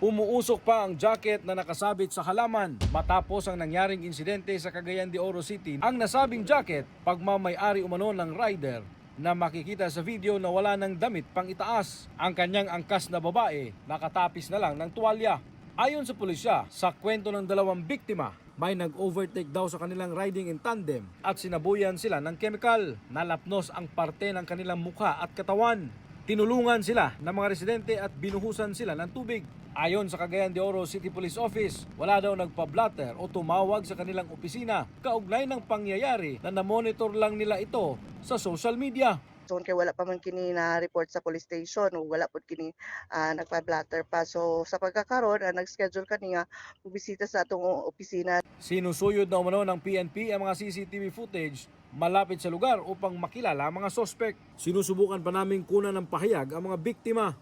Umuusok pa ang jacket na nakasabit sa halaman matapos ang nangyaring insidente sa Cagayan de Oro City. Ang nasabing jacket, pagmamay-ari umano ng rider na makikita sa video na wala ng damit pang itaas. Ang kanyang angkas na babae nakatapis na lang ng tuwalya. Ayon sa pulisya, sa kwento ng dalawang biktima, may nag-overtake daw sa kanilang riding in tandem at sinabuyan sila ng kemikal. Nalapnos ang parte ng kanilang mukha at katawan. Tinulungan sila ng mga residente at binuhusan sila ng tubig. Ayon sa Cagayan de Oro City Police Office, wala daw nagpa-blatter o tumawag sa kanilang opisina kaugnay ng pangyayari na namonitor lang nila ito sa social media. So kay wala pa man kini na report sa police station o wala pud kini nagpa-blatter pa. So sa pagkakaroon nag-schedule kani nga bisita sa atong opisina. Sinusuyod na umano ng PNP ang mga CCTV footage malapit sa lugar upang makilala ang mga sospek. Sinusubukan pa naming kunan ng pahayag ang mga biktima.